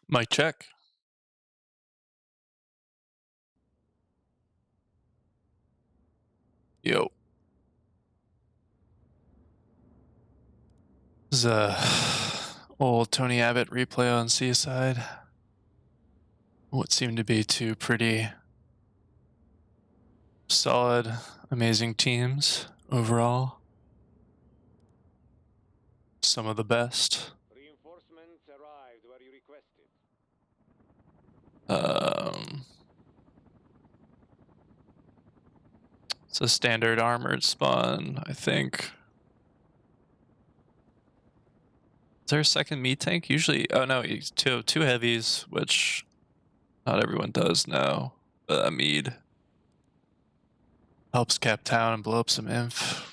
Mic check. Yo. This is a old Tony Abbott replay on Seaside. What seemed to be two pretty solid, amazing teams overall. Some of the best. Reinforcements arrived where you requested. It's a standard armored spawn, I think. Is there a second meat tank? Usually, oh no, two heavies, which not everyone does now. Mead helps cap town and blow up some inf.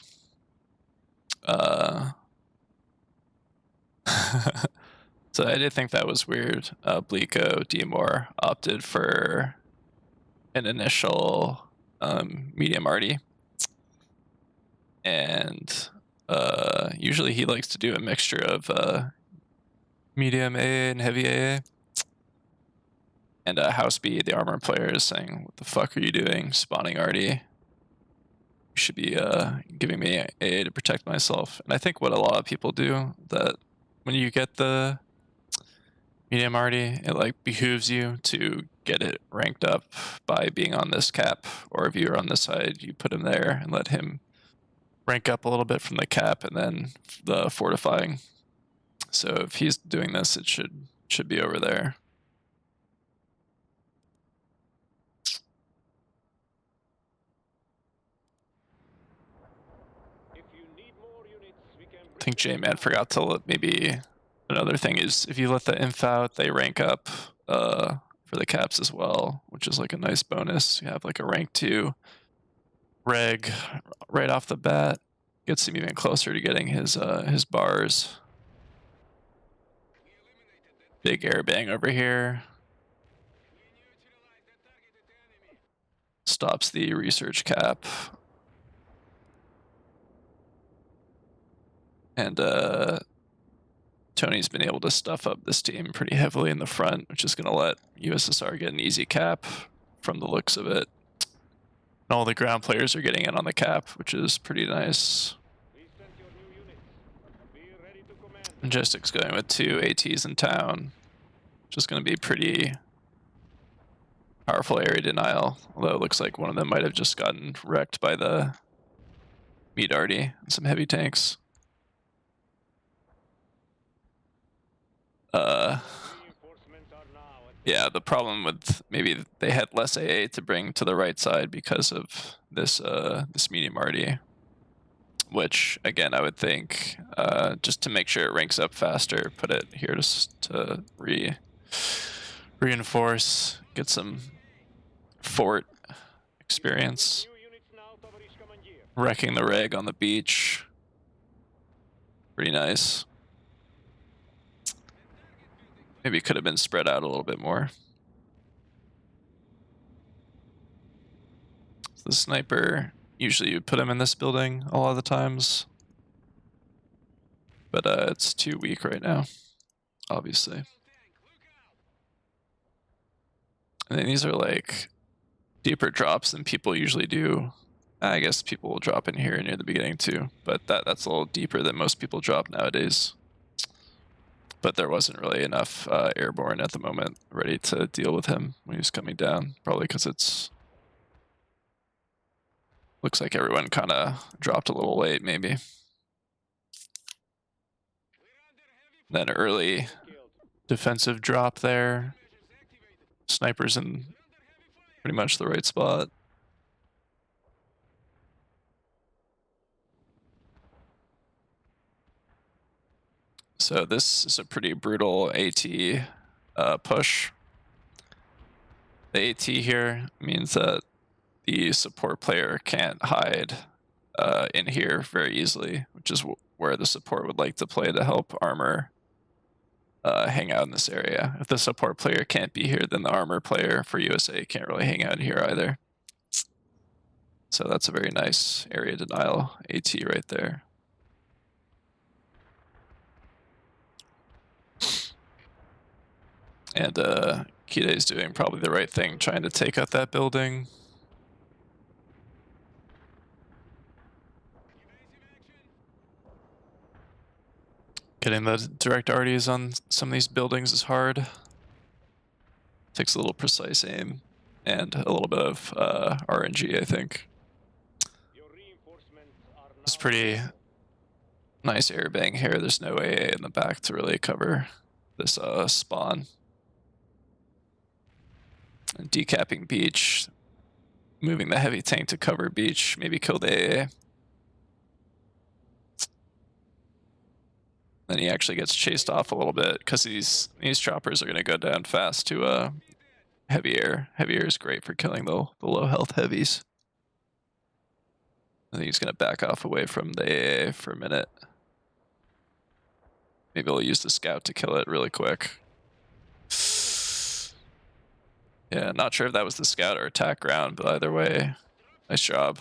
So I did think that was weird. Bleeko Demore opted for an initial medium arty. And usually he likes to do a mixture of medium AA and heavy AA. And House B, the armor player, is saying, "What the fuck are you doing, spawning arty? You should be giving me AA to protect myself." And I think what a lot of people do, that when you get the medium arty, it like behooves you to get it ranked up by being on this cap, or if you're on this side, you put him there and let him rank up a little bit from the cap and then the fortifying. So if he's doing this, it should be over there. If you need more units, we can I think J-Man forgot to maybe another thing is if you let the inf out, they rank up for the caps as well, which is like a nice bonus. You have like a rank 2 reg right off the bat. Gets him even closer to getting his bars. Big air bang over here. Stops the research cap. And Tony's been able to stuff up this team pretty heavily in the front, which is going to let USSR get an easy cap from the looks of it. And all the ground players are getting in on the cap, which is pretty nice. Majestic's going with 2 ATs in town. Just going to be pretty powerful area denial, although it looks like one of them might have just gotten wrecked by the meat arty and some heavy tanks. Yeah, the problem with maybe they had less AA to bring to the right side because of this this medium arty, which again I would think just to make sure it ranks up faster, put it here to reinforce, get some fort experience, wrecking the reg on the beach. Pretty nice. Maybe it could have been spread out a little bit more. So the sniper, usually you put him in this building a lot of the times. But it's too weak right now, obviously. And then these are like deeper drops than people usually do. I guess people will drop in here near the beginning too, but that's a little deeper than most people drop nowadays. But there wasn't really enough airborne at the moment ready to deal with him when he was coming down, probably because it's looks like everyone kind of dropped a little late, maybe. Then early defensive drop there. Snipers in pretty much the right spot. So this is a pretty brutal AT push. The AT here means that the support player can't hide in here very easily, which is where the support would like to play to help armor hang out in this area. If the support player can't be here, then the armor player for USA can't really hang out here either. So that's a very nice area denial AT right there. And Kide's doing probably the right thing, trying to take out that building. Getting the direct arties on some of these buildings is hard. Takes a little precise aim and a little bit of RNG, I think. Your reinforcements are It's now pretty available. nice airbang here. There's no AA in the back to really cover this spawn. And decapping beach, moving the heavy tank to cover beach, maybe kill the AA. Then he actually gets chased off a little bit because these choppers are going to go down fast to heavy air. Heavy air is great for killing the low health heavies. I think he's going to back off away from the AA for a minute. Maybe he'll use the scout to kill it really quick. Yeah, not sure if that was the scout or attack ground, but either way, nice job.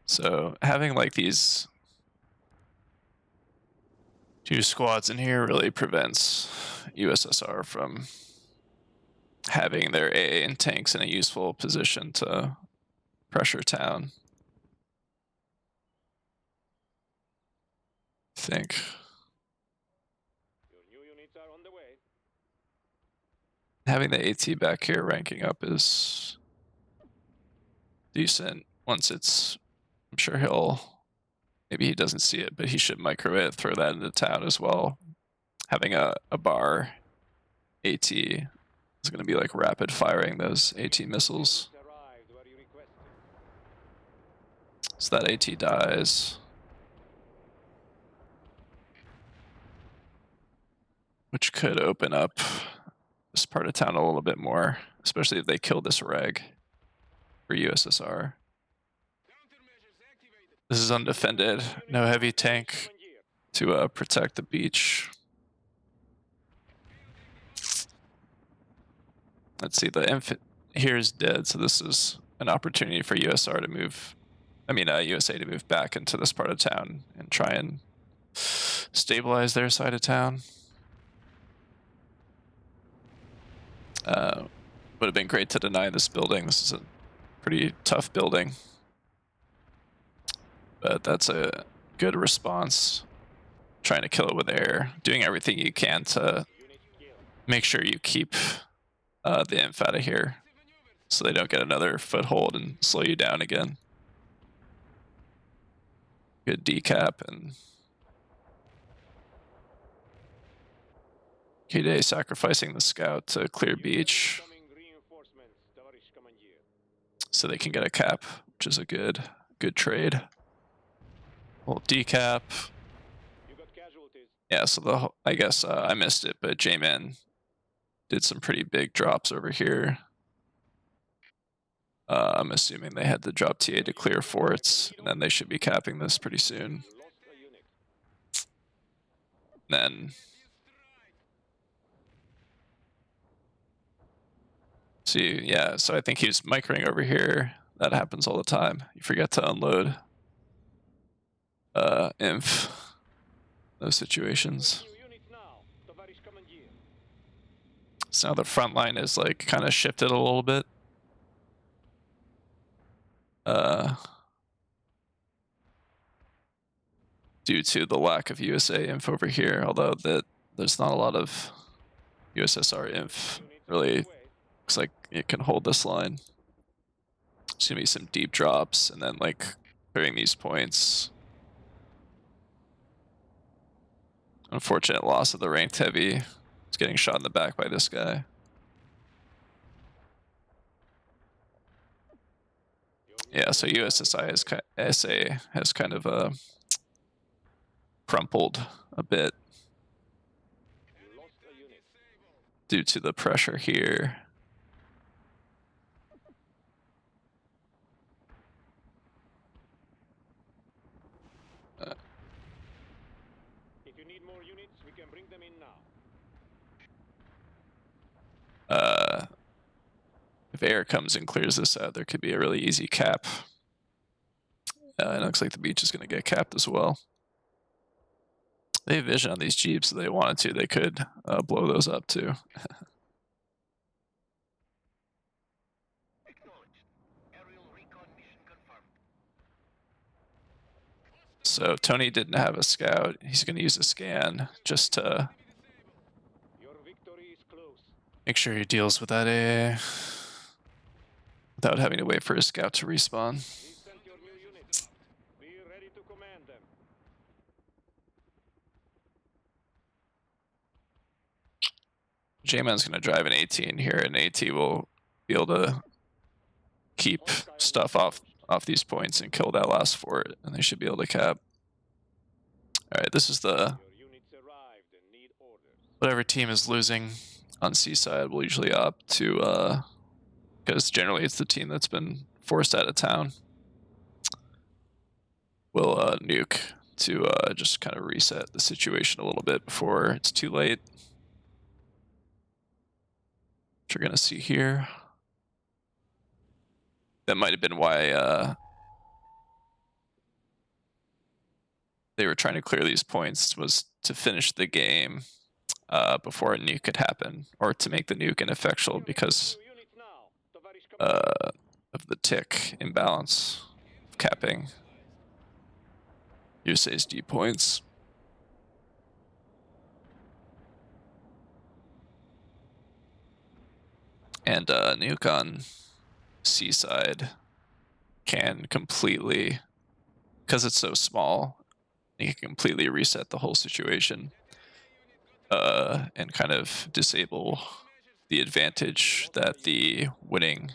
So having like these two squads in here really prevents USSR from having their AA and tanks in a useful position to pressure town. I think. Your new units are on the way. Having the AT back here ranking up is decent. Once it's, I'm sure maybe he doesn't see it, but he should micro it, throw that into town as well. Having a bar AT is going to be like rapid firing those AT missiles. Arrived where you requested. So that AT dies. Which could open up this part of town a little bit more, especially if they kill this reg for USSR. This is undefended. No heavy tank to protect the beach. Let's see, the inf here is dead, so this is an opportunity for USA to move back into this part of town and try and stabilize their side of town. Would have been great to deny this building. This is a pretty tough building. But that's a good response. Trying to kill it with air. Doing everything you can to make sure you keep the inf out of here so they don't get another foothold and slow you down again. Good decap and Kide sacrificing the scout to clear beach so they can get a cap, which is a good trade. Well, decap. Yeah, so I guess I missed it, but J-Man did some pretty big drops over here. I'm assuming they had to drop TA to clear forts, and then they should be capping this pretty soon. Then see, yeah, so I think he's microing over here. That happens all the time. You forget to unload inf. Those situations. So now the front line is like kind of shifted a little bit. Due to the lack of USA inf over here, although there's not a lot of USSR inf. Really looks like it can hold this line. There's gonna be some deep drops and then like clearing these points. Unfortunate loss of the ranked heavy. It's getting shot in the back by this guy. Yeah, so SA has kind of crumpled a bit due to the pressure here. If you need more units, we can bring them in now. If bear comes and clears this out, there could be a really easy cap. It looks like the beach is going to get capped as well. They have vision on these jeeps, so they wanted to. They could blow those up too. So Tony didn't have a scout. He's going to use a scan just to make sure he deals with that AA without having to wait for his scout to respawn. J-Man's going to drive an AT in here, and AT will be able to keep stuff off these points and kill that last fort, and they should be able to cap. Alright, this is the... whatever team is losing on Seaside will usually opt to, because generally it's the team that's been forced out of town, will nuke to just kind of reset the situation a little bit before it's too late. Which you're going to see here. That might have been why they were trying to clear these points, was to finish the game before a nuke could happen, or to make the nuke ineffectual because of the tick imbalance of capping USA's D points. And nuke on Seaside can completely, because it's so small, you can completely reset the whole situation and kind of disable the advantage that the winning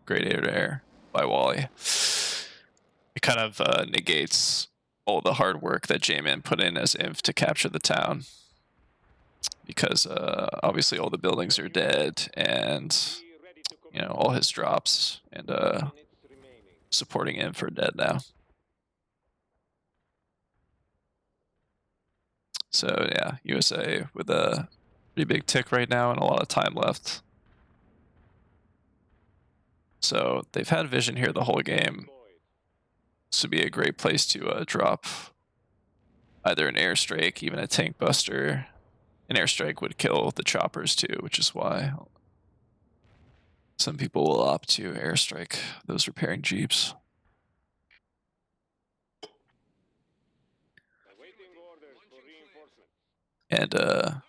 Great Air by Wally. It kind of negates all the hard work that J-Man put in as Inf to capture the town. Because obviously all the buildings are dead, and you know, all his drops and supporting him for dead now. So yeah, USA with a pretty big tick right now and a lot of time left. So they've had vision here the whole game. This would be a great place to drop either an airstrike, even a tank buster. An airstrike would kill the choppers too, which is why some people will opt to airstrike those repairing jeeps. And I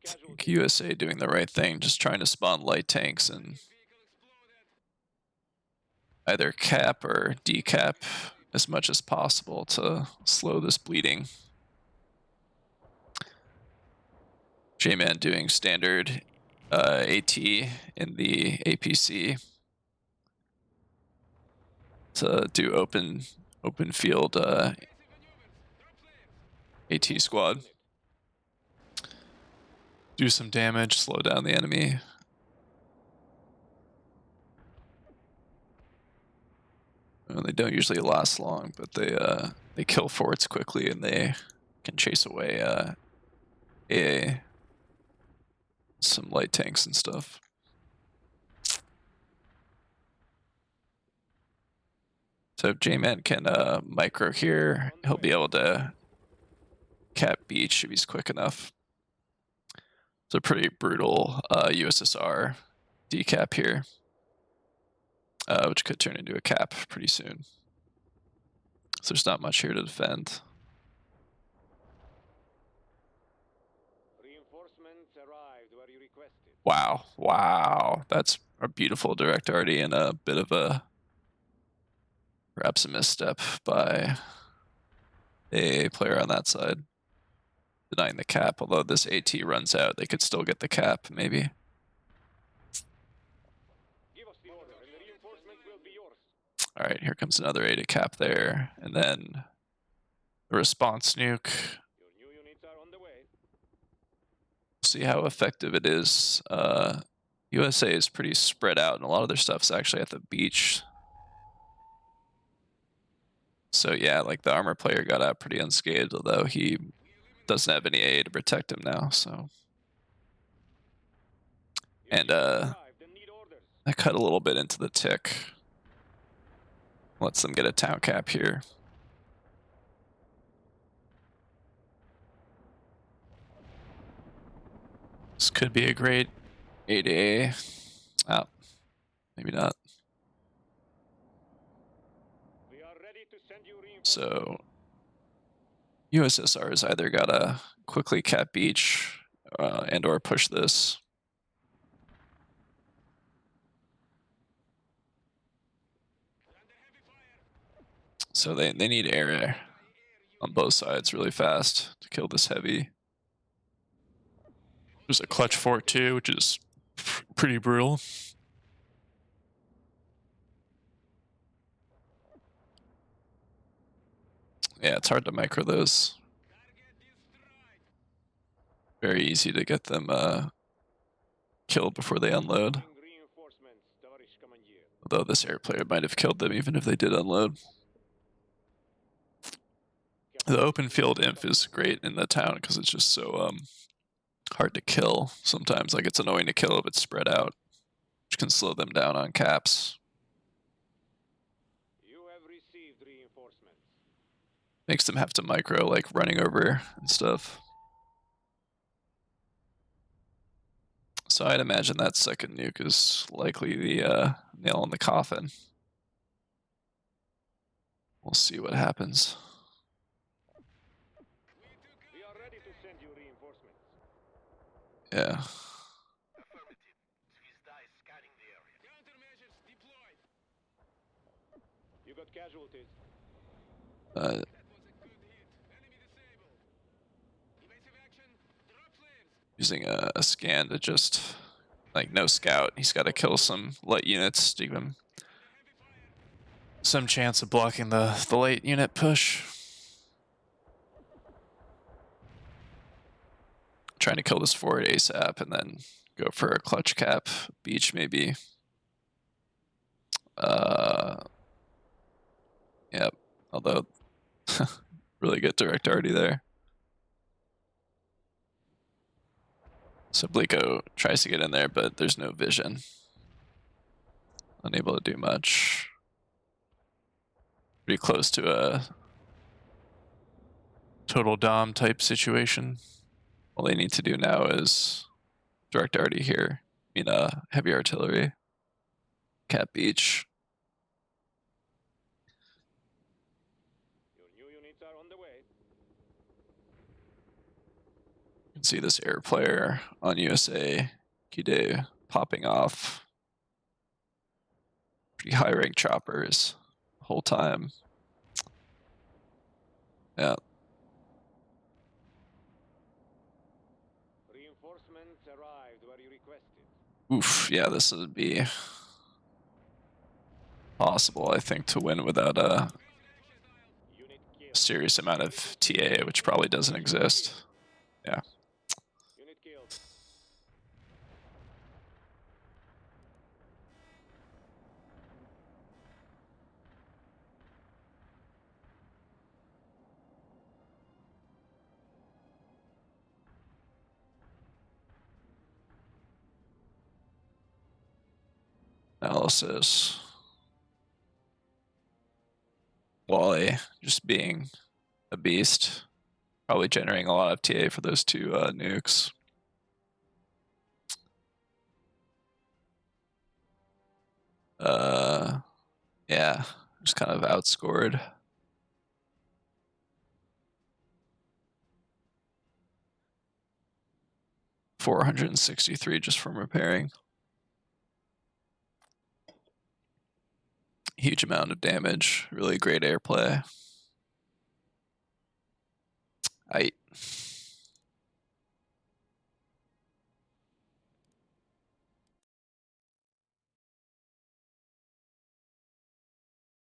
think USA doing the right thing, just trying to spawn light tanks and either cap or decap as much as possible to slow this bleeding. J-Man doing standard AT in the APC to do open field AT squad. Do some damage, slow down the enemy. Well, they don't usually last long, but they kill forts quickly and they can chase away AA. Some light tanks and stuff. So if J-Man can micro here, he'll be able to cap beach if he's quick enough. It's a pretty brutal USSR decap here, which could turn into a cap pretty soon. So there's not much here to defend. Wow, wow, that's a beautiful direct already and a bit of a perhaps a misstep by a player on that side. Denying the cap, although this AT runs out, they could still get the cap, maybe. Alright, here comes another A to cap there, and then the response nuke. See how effective it is. USA is pretty spread out, and a lot of their stuff's actually at the beach. So yeah, like the armor player got out pretty unscathed, although he doesn't have any A to protect him now, so. And I cut a little bit into the tick. Lets them get a town cap here. This could be a great 8A. Oh, maybe not. So USSR's either gotta quickly cap beach and or push this. So they need air on both sides really fast to kill this heavy. There's a clutch fort too, which is pretty brutal. Yeah, it's hard to micro those. Very easy to get them killed before they unload. Although this air player might have killed them even if they did unload. The open field inf is great in the town because it's just so hard to kill sometimes. Like, it's annoying to kill if it's spread out, which can slow them down on caps. Makes them have to micro, like running over and stuff. So I'd imagine that second nuke is likely the nail in the coffin. We'll see what happens. Yeah. You got casualties. Using a scan to just, like, no scout. He's got to kill some light units to give him some chance of blocking the late unit push. Trying to kill this forward ASAP and then go for a clutch cap beach maybe. Yep. Although really good direct already there. So Blico tries to get in there, but there's no vision. Unable to do much. Pretty close to a total dom type situation. All they need to do now is direct arty here. I mean, heavy artillery. Cap beach. Your new units are on the way. You can see this air player on USA Kide popping off. Pretty high rank choppers the whole time. Yeah. Reinforcements arrived where you requested. Oof, yeah, this would be possible, I think, to win without a Unit killed. serious amount of TA, which probably doesn't exist. Yeah. Unit killed. Analysis. Wally just being a beast. Probably generating a lot of TA for those two nukes. Yeah, just kind of outscored. $463 just from repairing. Huge amount of damage. Really great airplay.